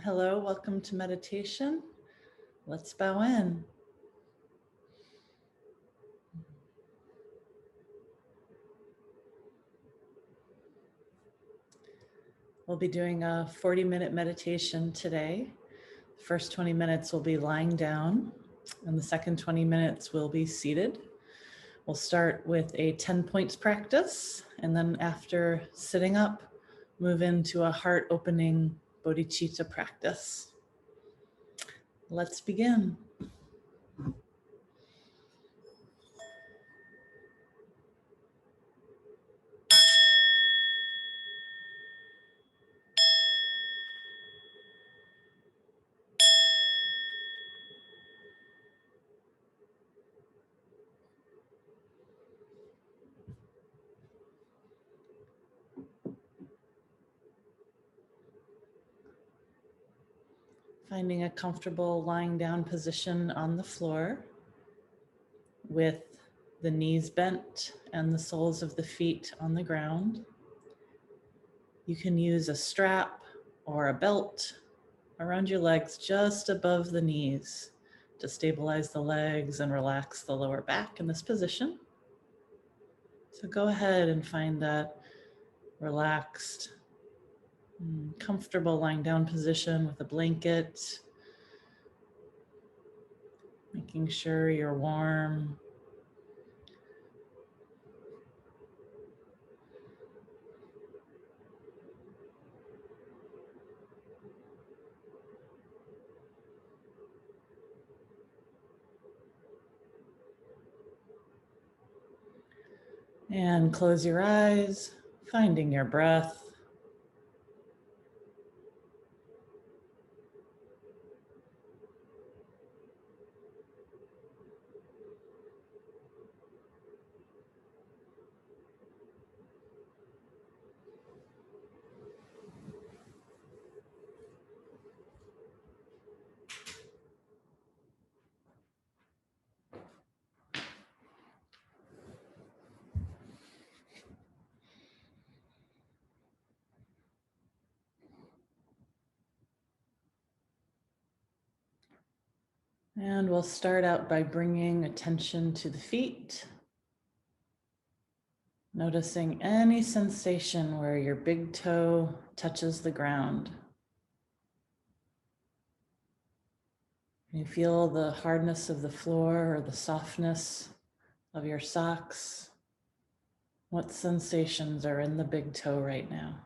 Hello, welcome to meditation. Let's bow in. We'll be doing a 40-minute meditation today. The first 20 minutes will be lying down, and the second 20 minutes will be seated. We'll start with a 10 points practice, and then after sitting up, move into a heart-opening Bodhicitta practice. Let's begin. Finding a comfortable lying down position on the floor with the knees bent and the soles of the feet on the ground. You can use a strap or a belt around your legs just above the knees to stabilize the legs and relax the lower back in this position. So go ahead and find that relaxed, comfortable lying down position with a blanket, making sure you're warm. And close your eyes, finding your breath. And we'll start out by bringing attention to the feet. Noticing any sensation where your big toe touches the ground. You feel the hardness of the floor or the softness of your socks. What sensations are in the big toe right now?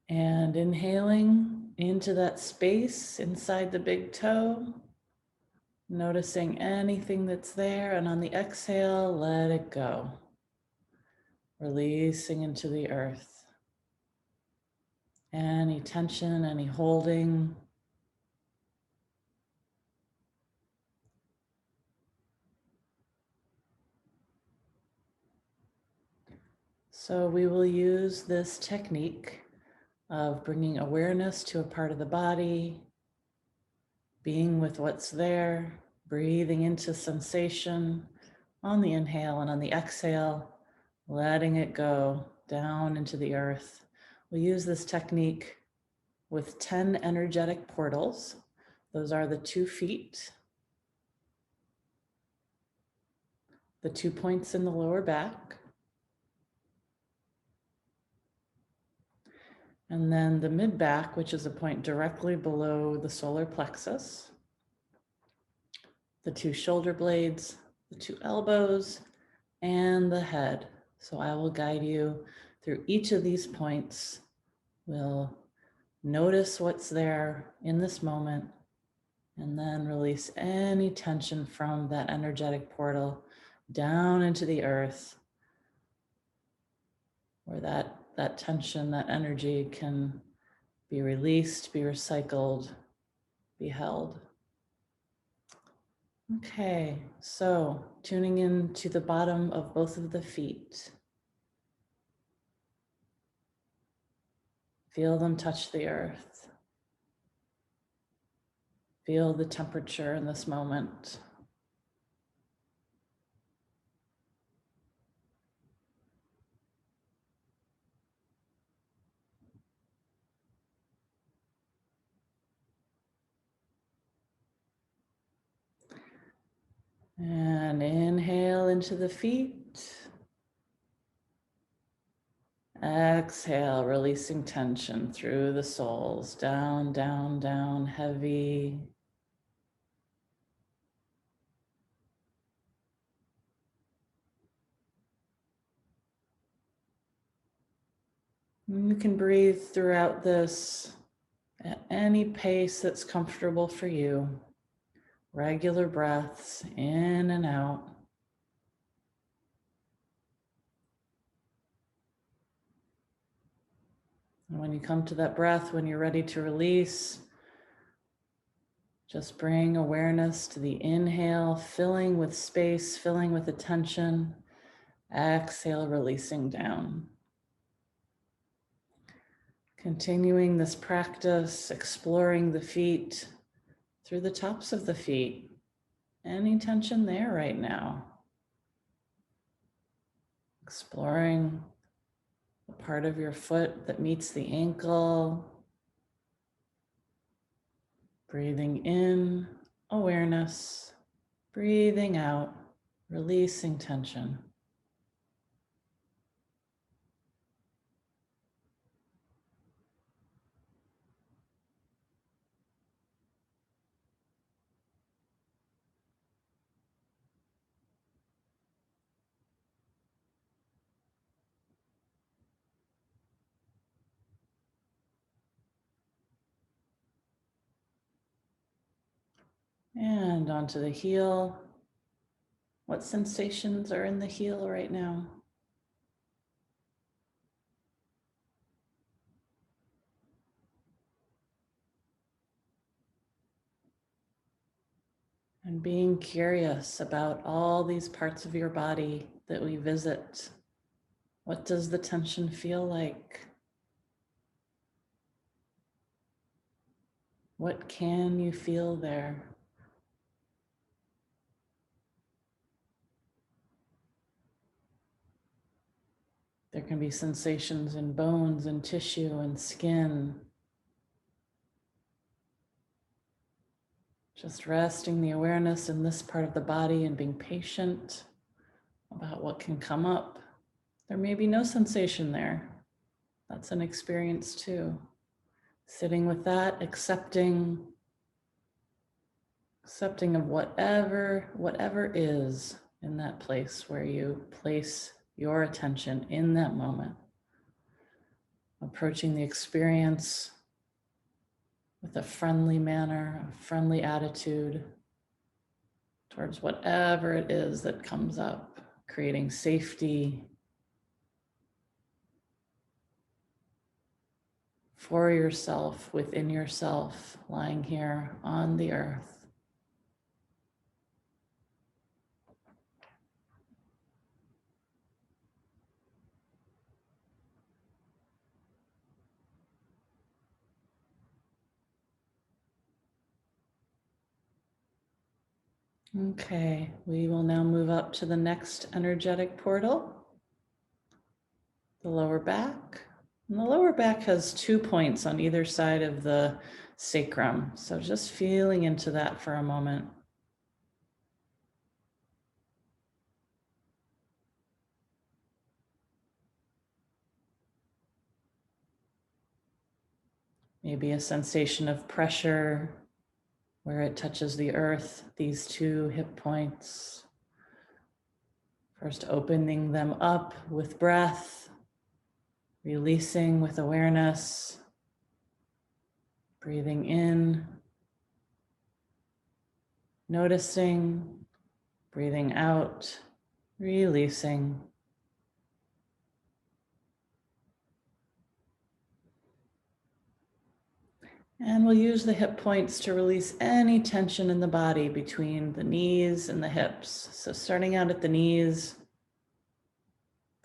And inhaling into that space inside the big toe, noticing anything that's there, and on the exhale, let it go. Releasing into the earth. Any tension, any holding. So we will use this technique of bringing awareness to a part of the body, being with what's there, breathing into sensation on the inhale, and on the exhale, letting it go down into the earth. We'll use this technique with 10 energetic portals. Those are the 2 feet, the 2 points in the lower back, and then the mid back, which is a point directly below the solar plexus, the 2 shoulder blades, the 2 elbows, and the head. So I will guide you through each of these points. We'll notice what's there in this moment, and then release any tension from that energetic portal down into the earth, where that tension, that energy can be released, be recycled, be held. Okay, so tuning in to the bottom of both of the feet. Feel them touch the earth. Feel the temperature in this moment. And inhale into the feet. Exhale, releasing tension through the soles. Down, down, down, heavy. You can breathe throughout this at any pace that's comfortable for you. Regular breaths in and out. And when you come to that breath, when you're ready to release, just bring awareness to the inhale, filling with space, filling with attention. Exhale, releasing down. Continuing this practice, exploring the feet through the tops of the feet. Any tension there right now? Exploring the part of your foot that meets the ankle. Breathing in, awareness. Breathing out, releasing tension. And onto the heel. What sensations are in the heel right now? And being curious about all these parts of your body that we visit. What does the tension feel like? What can you feel there? There can be sensations in bones and tissue and skin. Just resting the awareness in this part of the body and being patient about what can come up. There may be no sensation there. That's an experience too. Sitting with that, accepting of whatever is in that place where you place your attention in that moment. Approaching the experience with a friendly manner, a friendly attitude towards whatever it is that comes up, creating safety for yourself, within yourself, lying here on the earth. Okay, we will now move up to the next energetic portal, the lower back. And the lower back has 2 points on either side of the sacrum. So just feeling into that for a moment. Maybe a sensation of pressure where it touches the earth, these 2 hip points. First, opening them up with breath, releasing with awareness, breathing in, noticing, breathing out, releasing. And we'll use the hip points to release any tension in the body between the knees and the hips. So starting out at the knees,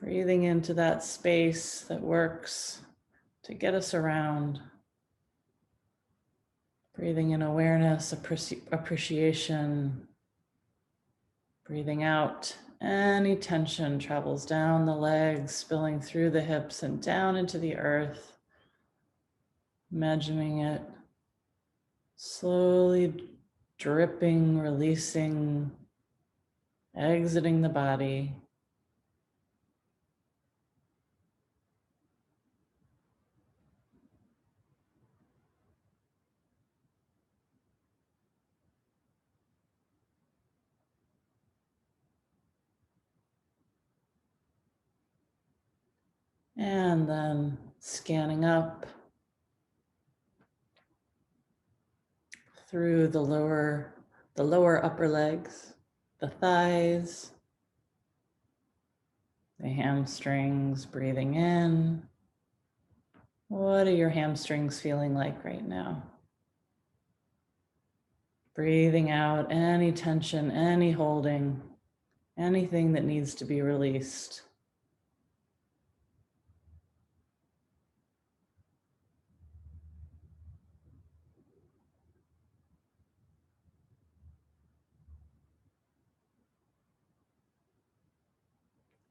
breathing into that space that works to get us around. Breathing in awareness, appreciation. Breathing out, any tension travels down the legs, spilling through the hips and down into the earth. Imagining it slowly dripping, releasing, exiting the body. And then scanning up through the lower upper legs, the thighs, the hamstrings, breathing in. What are your hamstrings feeling like right now? Breathing out any tension, any holding, anything that needs to be released.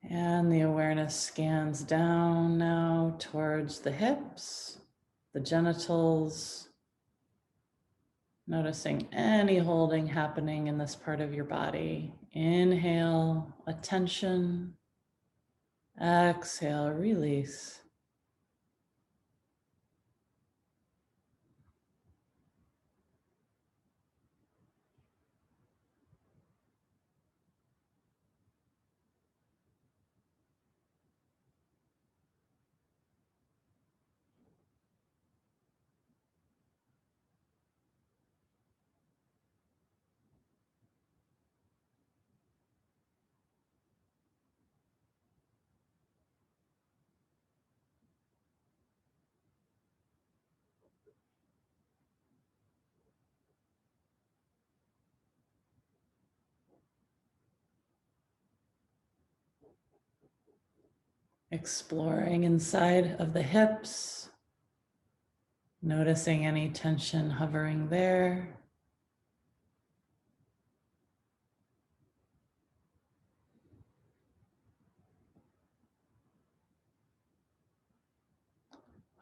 And the awareness scans down now towards the hips, the genitals, noticing any holding happening in this part of your body. Inhale, attention. Exhale, release. Exploring inside of the hips, noticing any tension hovering there.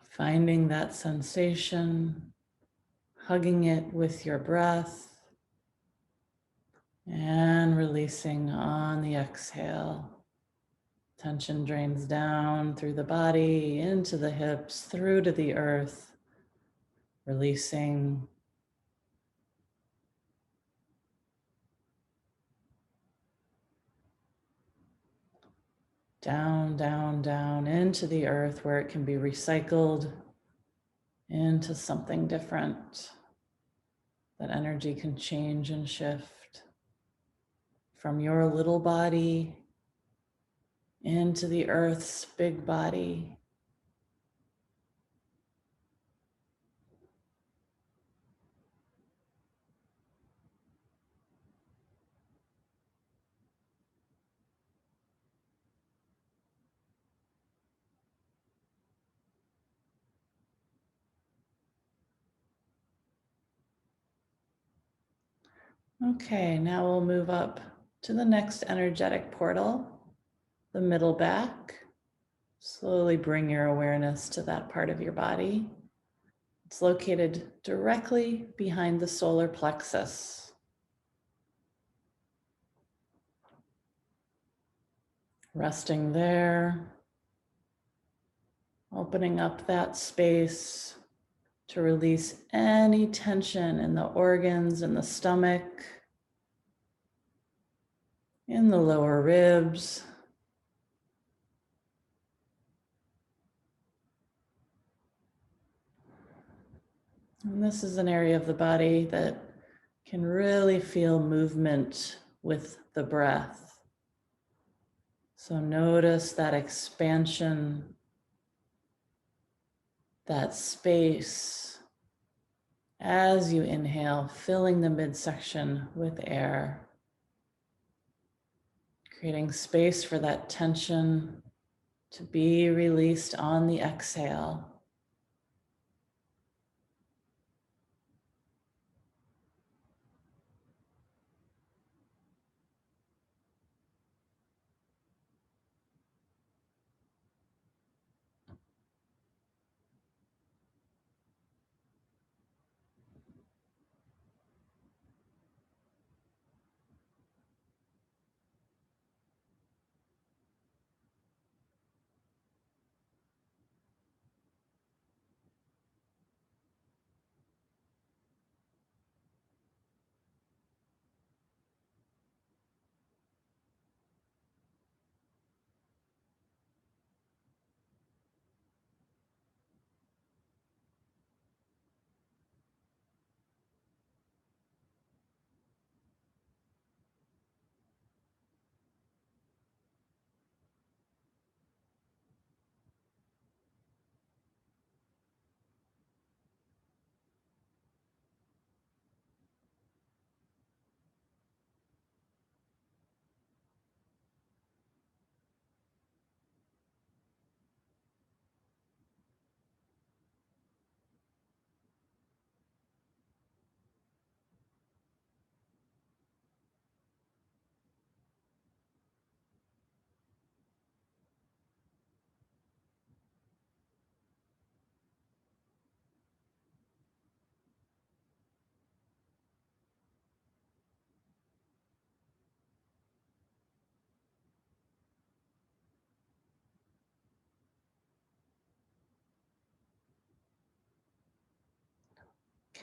Finding that sensation, hugging it with your breath, and releasing on the exhale. Tension drains down through the body, into the hips, through to the earth, releasing. Down, down, down into the earth where it can be recycled into something different. That energy can change and shift from your little body into the earth's big body. Okay, now we'll move up to the next energetic portal, the middle back. Slowly bring your awareness to that part of your body. It's located directly behind the solar plexus. Resting there, opening up that space to release any tension in the organs, in the stomach, in the lower ribs. And this is an area of the body that can really feel movement with the breath. So notice that expansion, that space, As you inhale, filling the midsection with air, creating space for that tension to be released on the exhale.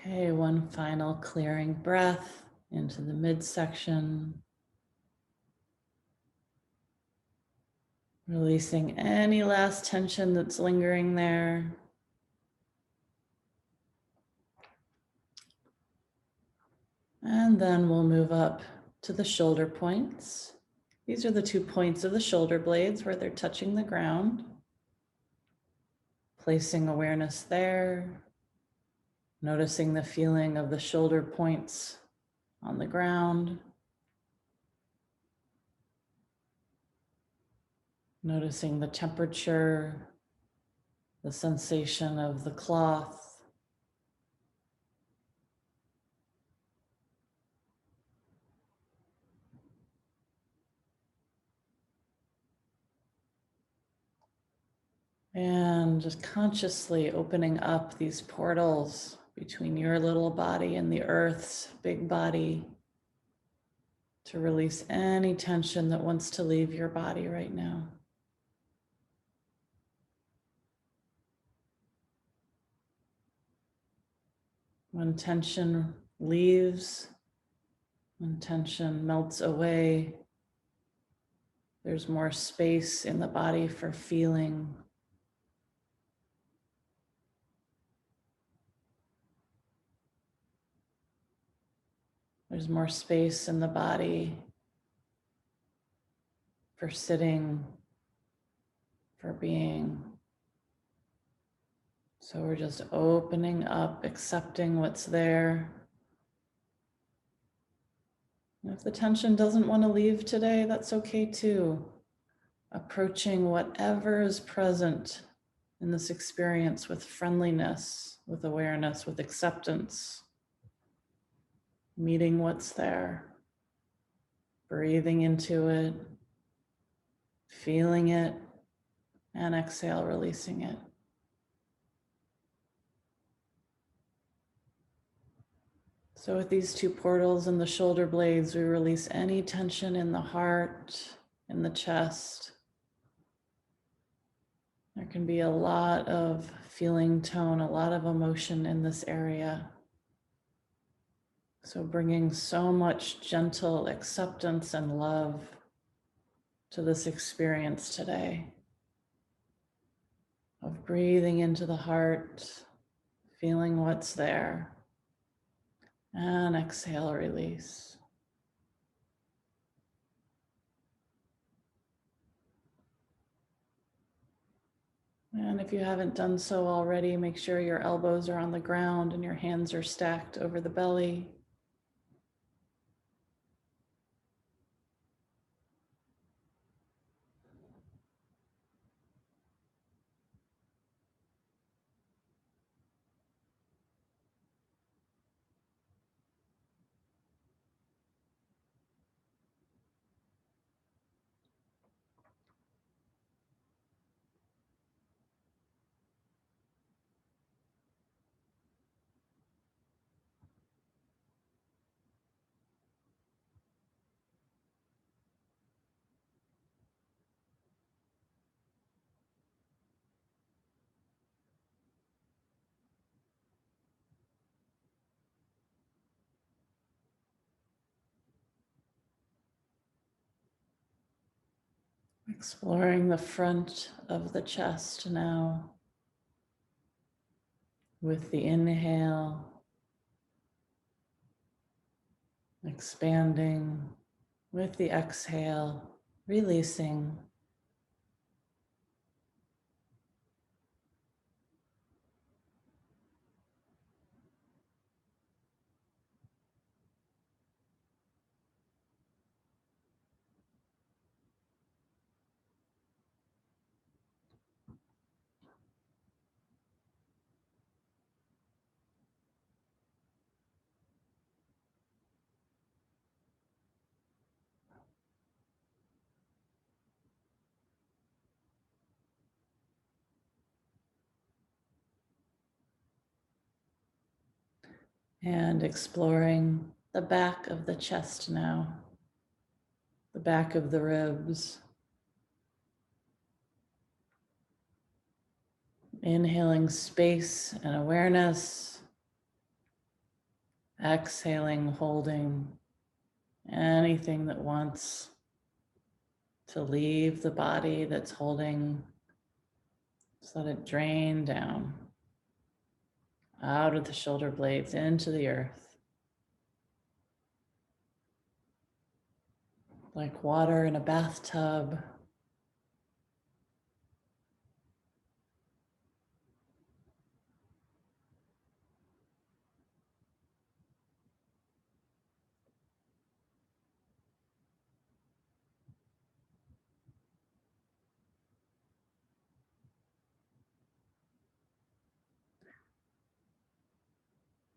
Okay, one final clearing breath into the midsection. Releasing any last tension that's lingering there. And then we'll move up to the shoulder points. These are the 2 points of the shoulder blades where they're touching the ground. Placing awareness there. Noticing the feeling of the shoulder points on the ground. Noticing the temperature, the sensation of the cloth. And just consciously opening up these portals between your little body and the earth's big body to release any tension that wants to leave your body right now. When tension leaves, when tension melts away, there's more space in the body for feeling. There's more space in the body for sitting, for being. So we're just opening up, accepting what's there. And if the tension doesn't want to leave today, that's okay too. Approaching whatever is present in this experience with friendliness, with awareness, with acceptance. Meeting what's there, breathing into it, feeling it, and exhale, releasing it. So with these 2 portals and the shoulder blades, we release any tension in the heart, in the chest. There can be a lot of feeling tone, a lot of emotion in this area. So bringing so much gentle acceptance and love to this experience today of breathing into the heart, feeling what's there, and exhale, release. And if you haven't done so already, make sure your elbows are on the ground and your hands are stacked over the belly. Exploring the front of the chest now with the inhale, expanding with the exhale, releasing. And exploring the back of the chest now, the back of the ribs. Inhaling space and awareness. Exhaling, holding anything that wants to leave the body that's holding. Just let it drain down out of the shoulder blades into the earth. Like water in a bathtub.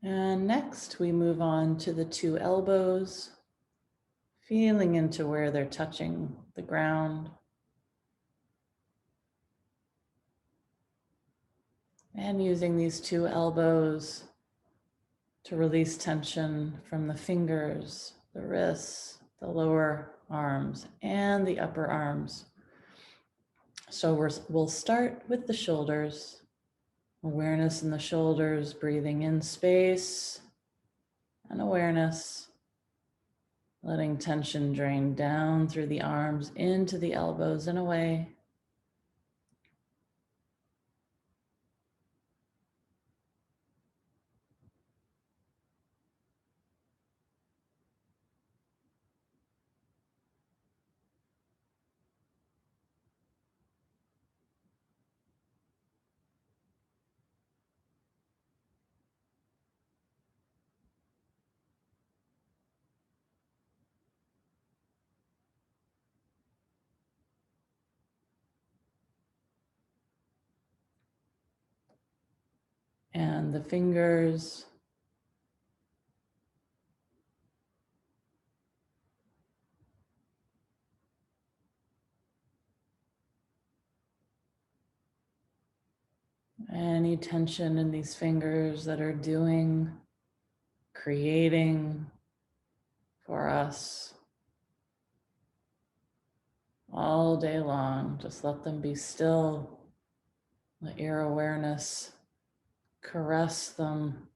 And next we move on to the two elbows, feeling into where they're touching the ground. And using these two elbows to release tension from the fingers, the wrists, the lower arms, and the upper arms. So we'll start with the shoulders. Awareness in the shoulders, breathing in space and awareness. Letting tension drain down through the arms, into the elbows and away. And the fingers. Any tension in these fingers that are doing, creating for us all day long. Just let them be still. Let your awareness caress them.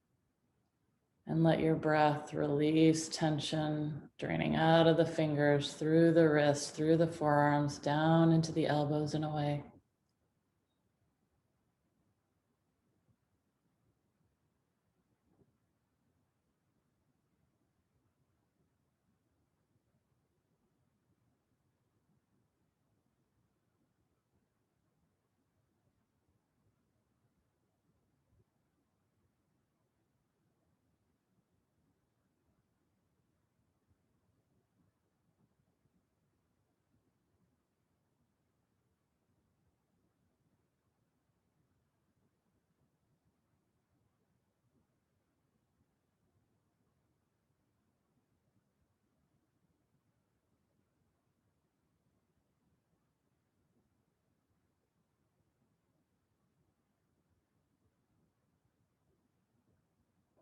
And let your breath release tension, draining out of the fingers, through the wrists, through the forearms, down into the elbows and away.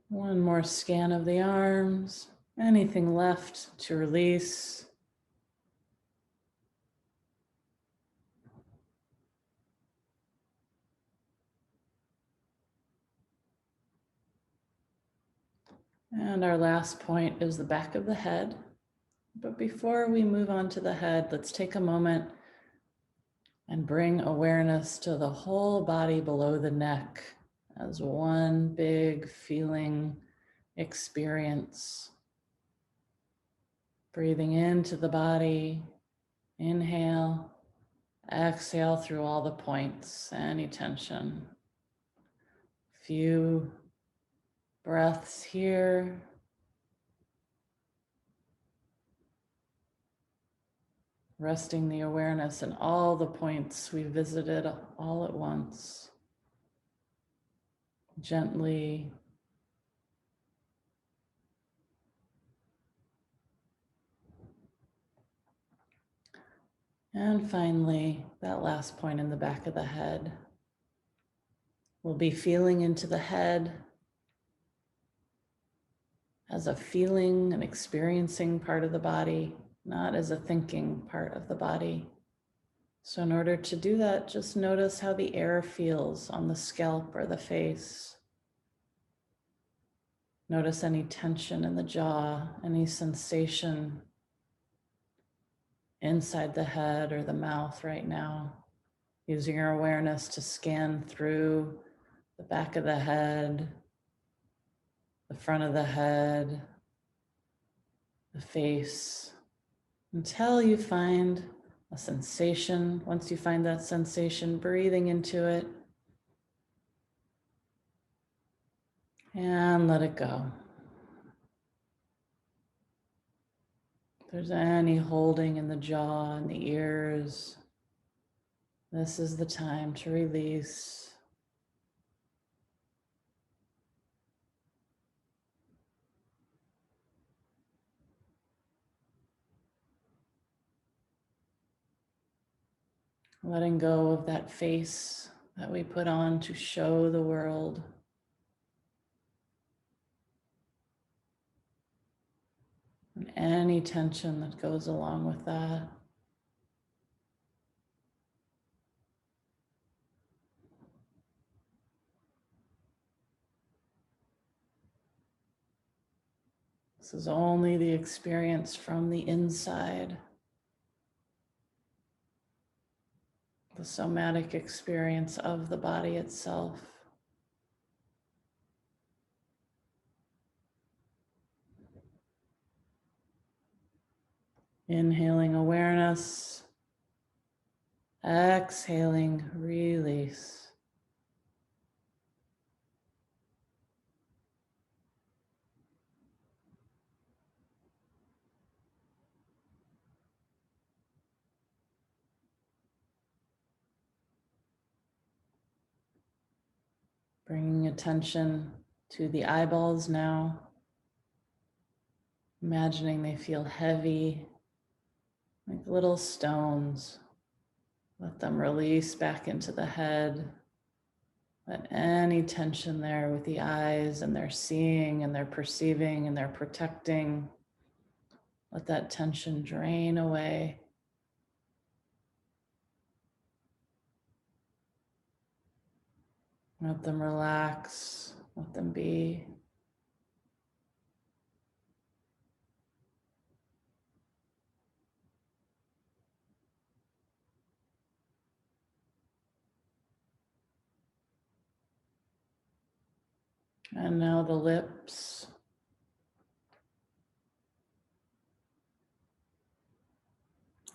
One more scan of the arms. Anything left to release. And our last point is the back of the head. But before we move on to the head, let's take a moment and bring awareness to the whole body below the neck as one big feeling experience. Breathing into the body, inhale, exhale through all the points, any tension. Few breaths here. Resting the awareness in all the points we visited all at once. Gently. And finally, that last point in the back of the head. We'll be feeling into the head as a feeling and experiencing part of the body, not as a thinking part of the body. So in order to do that, just notice how the air feels on the scalp or the face. Notice any tension in the jaw, any sensation inside the head or the mouth right now. Using your awareness to scan through the back of the head, the front of the head, the face, until you find a sensation. Once you find that sensation, breathing into it and let it go. If there's any holding in the jaw and the ears, this is the time to release. Letting go of that face that we put on to show the world. And any tension that goes along with that. This is only the experience from the inside. The somatic experience of the body itself. Inhaling awareness, exhaling release. Bringing attention to the eyeballs now. Imagining they feel heavy, like little stones. Let them release back into the head. Let any tension there with the eyes and their seeing and their perceiving and their protecting, let that tension drain away. Let them relax, let them be. And now the lips.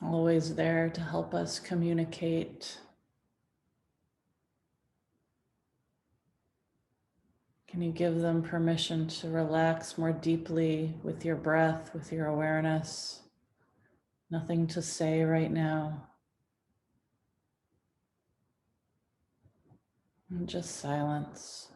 Always there to help us communicate. Can you give them permission to relax more deeply with your breath, with your awareness? Nothing to say right now. And just silence.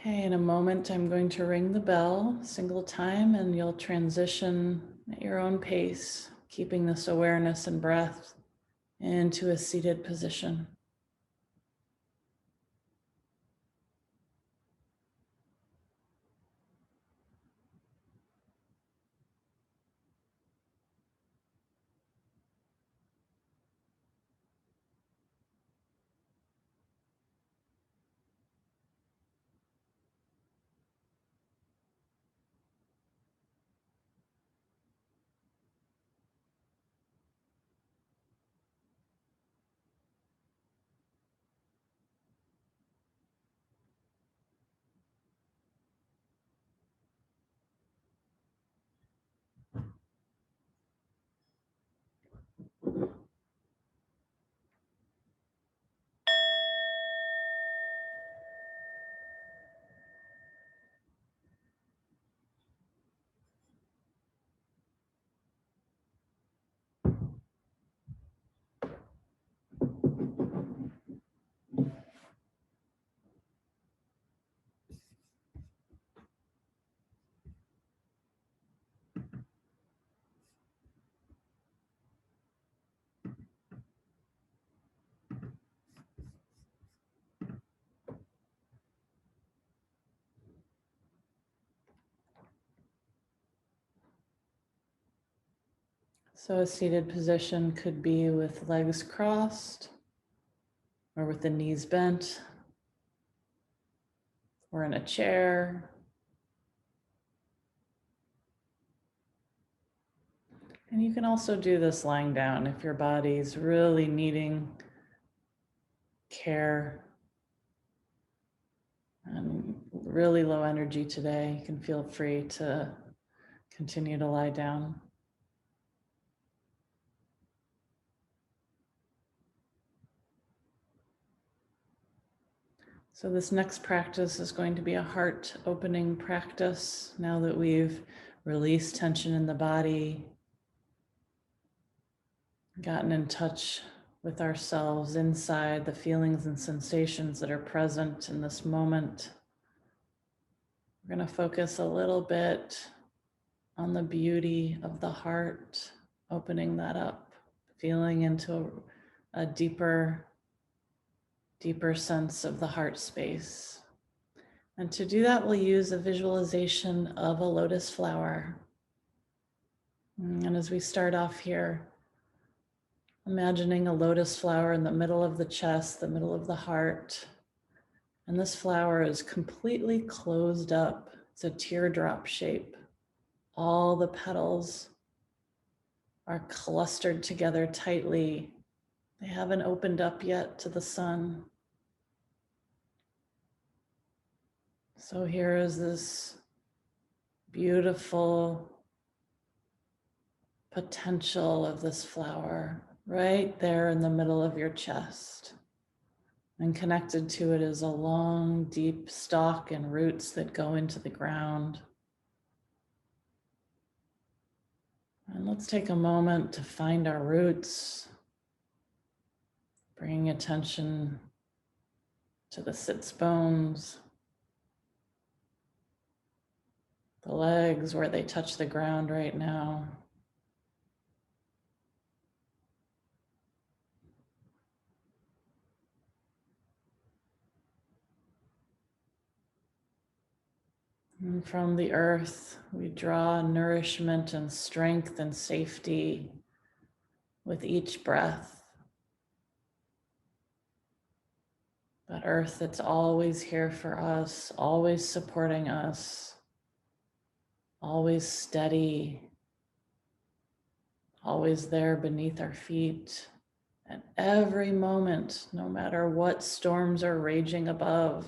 Okay, in a moment, I'm going to ring the bell a single time, and you'll transition at your own pace, keeping this awareness and breath into a seated position. So a seated position could be with legs crossed, or with the knees bent, or in a chair. And you can also do this lying down if your body's really needing care and really low energy today. You can feel free to continue to lie down. So this next practice is going to be a heart opening practice. Now that we've released tension in the body, gotten in touch with ourselves inside, the feelings and sensations that are present in this moment, we're going to focus a little bit on the beauty of the heart, opening that up, feeling into a deeper sense of the heart space. And to do that, we'll use a visualization of a lotus flower. And as we start off here, imagining a lotus flower in the middle of the chest, the middle of the heart. And this flower is completely closed up. It's a teardrop shape. All the petals are clustered together tightly. They haven't opened up yet to the sun. So here is this beautiful potential of this flower right there in the middle of your chest. And connected to it is a long, deep stalk and roots that go into the ground. And let's take a moment to find our roots, bringing attention to the sits bones, the legs where they touch the ground right now. And from the earth, we draw nourishment and strength and safety with each breath. That earth that's always here for us, always supporting us, always steady, always there beneath our feet at every moment, no matter what storms are raging above.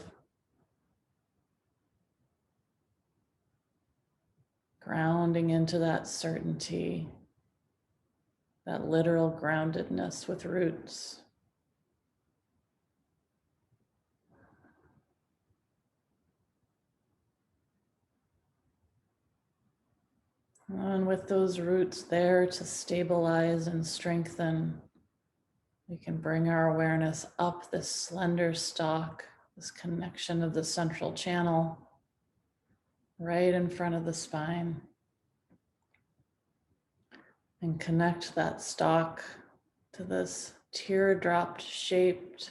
Grounding into that certainty, that literal groundedness with roots. And with those roots there to stabilize and strengthen, we can bring our awareness up this slender stalk this connection of the central channel right in front of the spine. And connect that stalk to this teardrop shaped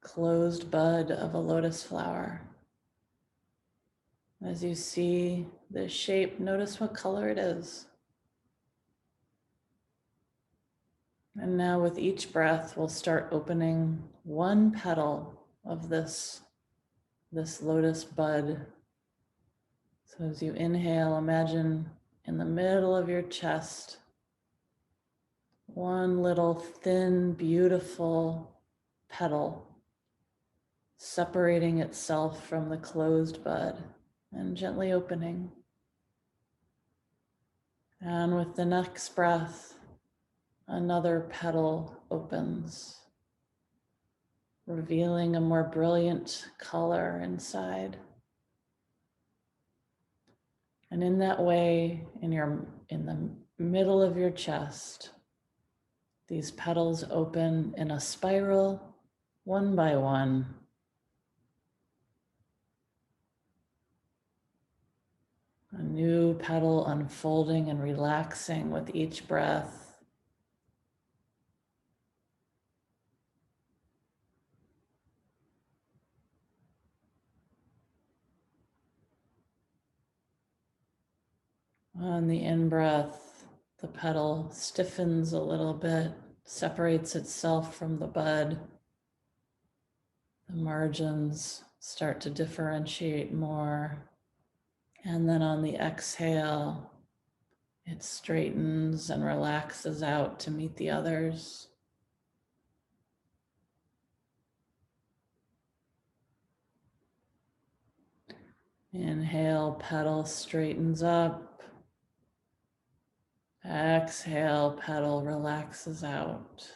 closed bud of a lotus flower. As you see this shape, notice what color it is. And now with each breath, we'll start opening one petal of this lotus bud. So as you inhale, imagine in the middle of your chest, one little thin, beautiful petal separating itself from the closed bud and gently opening. And with the next breath, another petal opens, revealing a more brilliant color inside. And in that way, in the middle of your chest, these petals open in a spiral, one by one. A new petal unfolding and relaxing with each breath. On the in-breath, the petal stiffens a little bit, separates itself from the bud. The margins start to differentiate more. And then on the exhale, it straightens and relaxes out to meet the others. Inhale, petal straightens up. Exhale, petal relaxes out.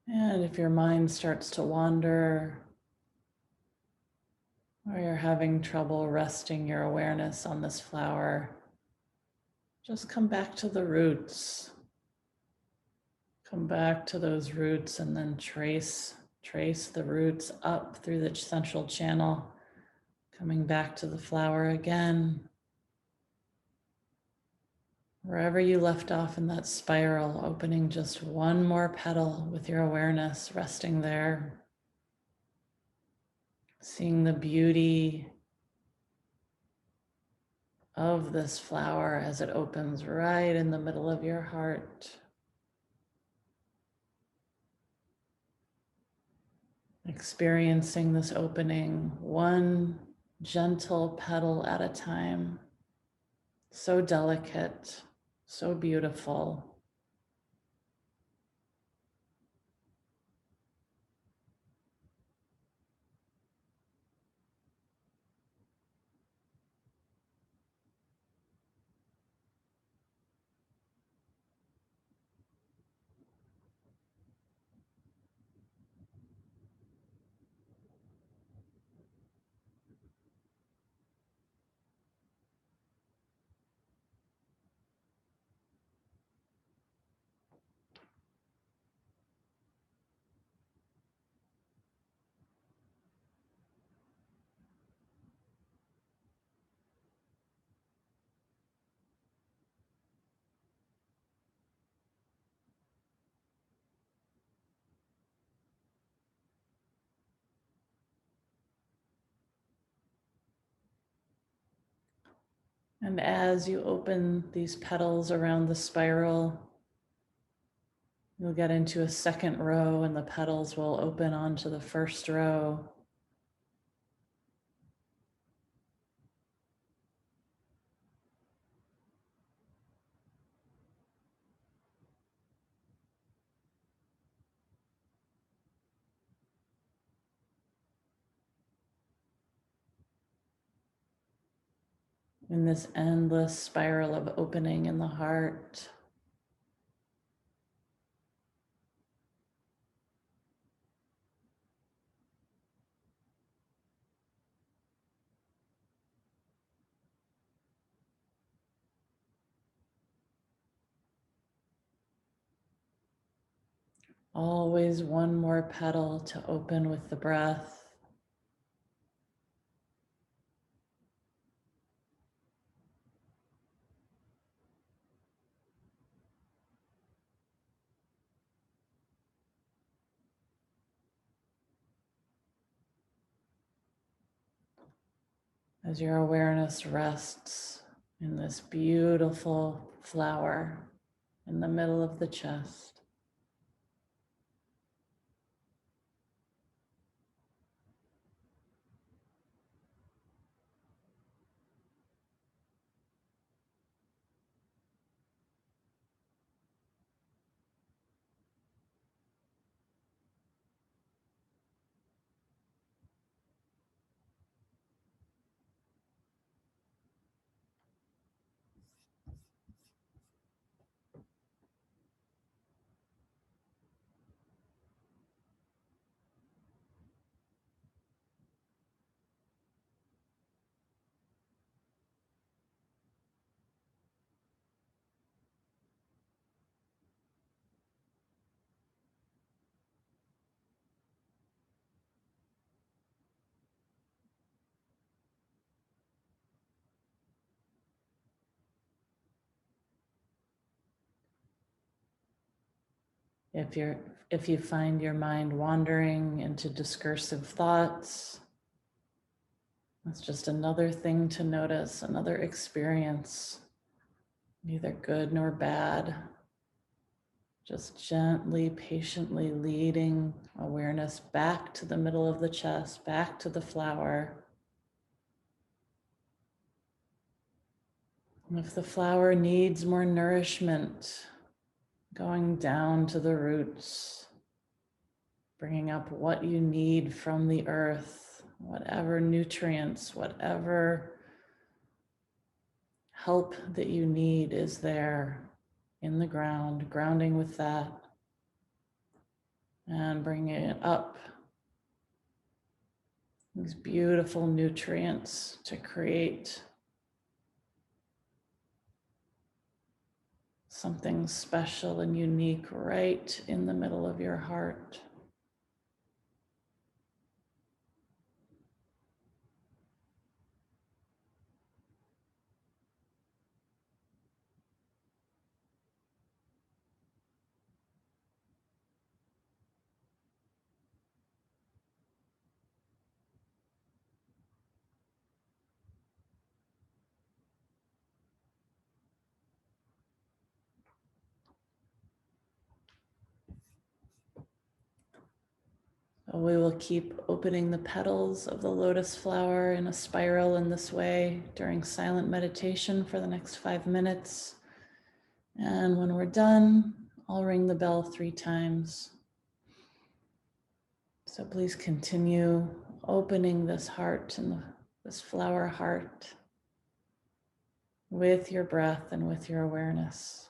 And if your mind starts to wander, or you're having trouble resting your awareness on this flower, just come back to the roots. Come back to those roots and then trace the roots up through the central channel, coming back to the flower again. Wherever you left off in that spiral, opening just one more petal with your awareness resting there. Seeing the beauty of this flower as it opens right in the middle of your heart. Experiencing this opening one gentle petal at a time. So delicate, so beautiful. And as you open these petals around the spiral, you'll get into a second row and the petals will open onto the first row. in this endless spiral of opening in the heart. Always one more petal to open with the breath. As your awareness rests in this beautiful flower in the middle of the chest. If you find your mind wandering into discursive thoughts, that's just another thing to notice, another experience, neither good nor bad. Just gently, patiently leading awareness back to the middle of the chest, back to the flower. And if the flower needs more nourishment, going down to the roots, bringing up what you need from the earth, whatever nutrients, whatever help that you need is there in the ground, grounding with that, and bringing it up. These beautiful nutrients to create something special and unique right in the middle of your heart. So we will keep opening the petals of the lotus flower in a spiral in this way during silent meditation for the next 5 minutes. And when we're done, I'll ring the bell 3 times. So please continue opening this heart and this flower heart with your breath and with your awareness.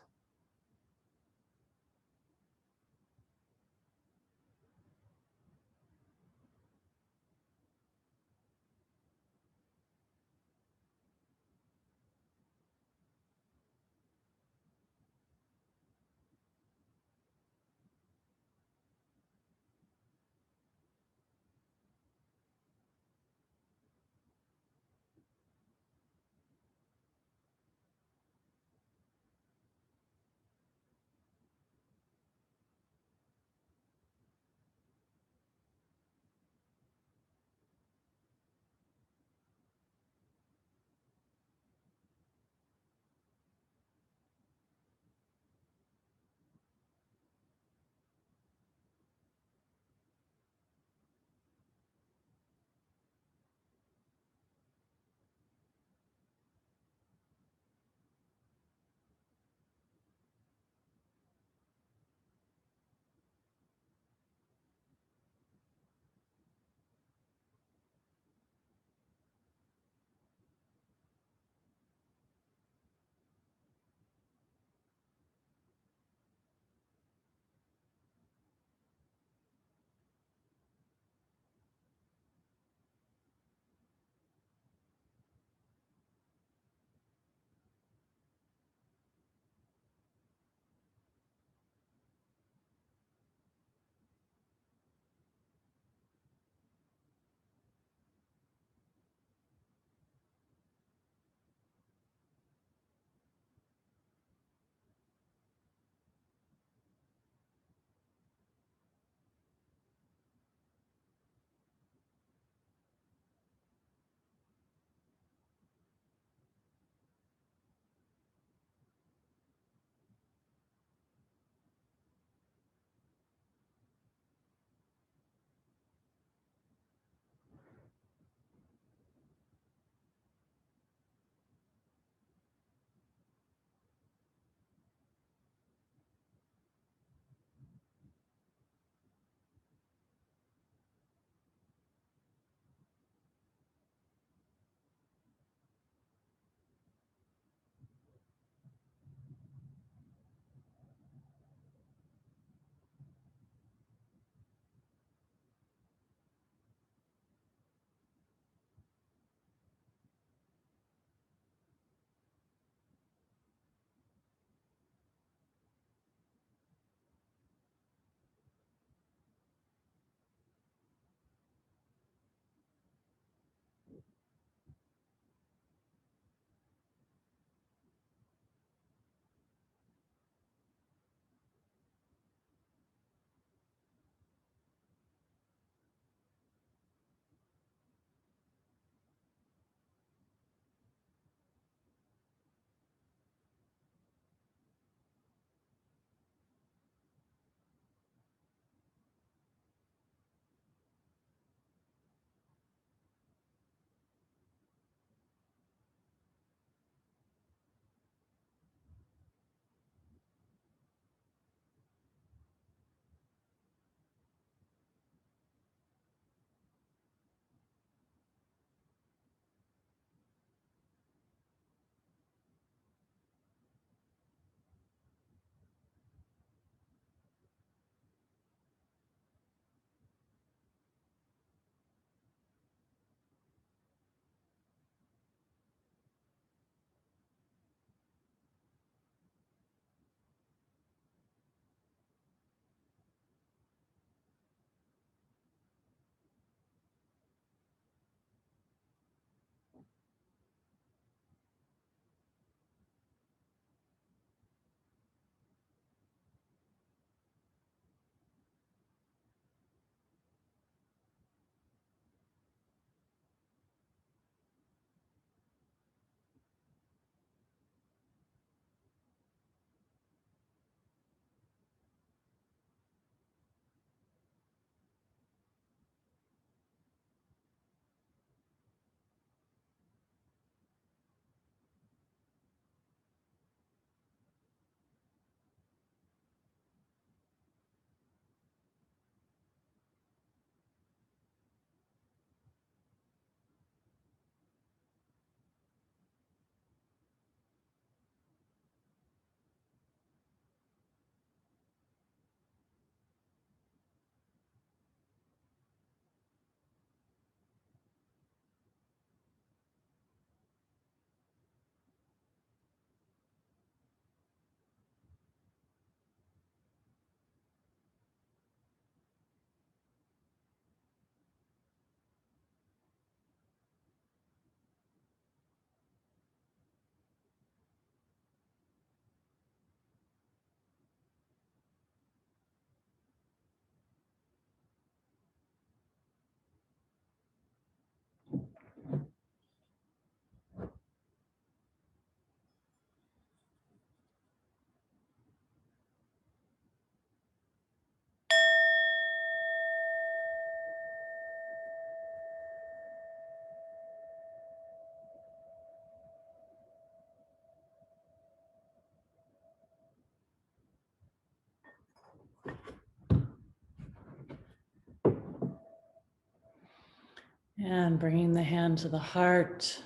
And bringing the hand to the heart,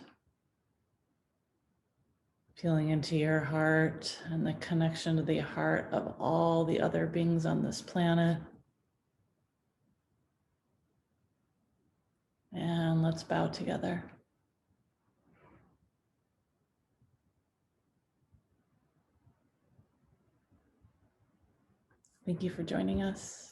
feeling into your heart and the connection to the heart of all the other beings on this planet. And let's bow together. Thank you for joining us.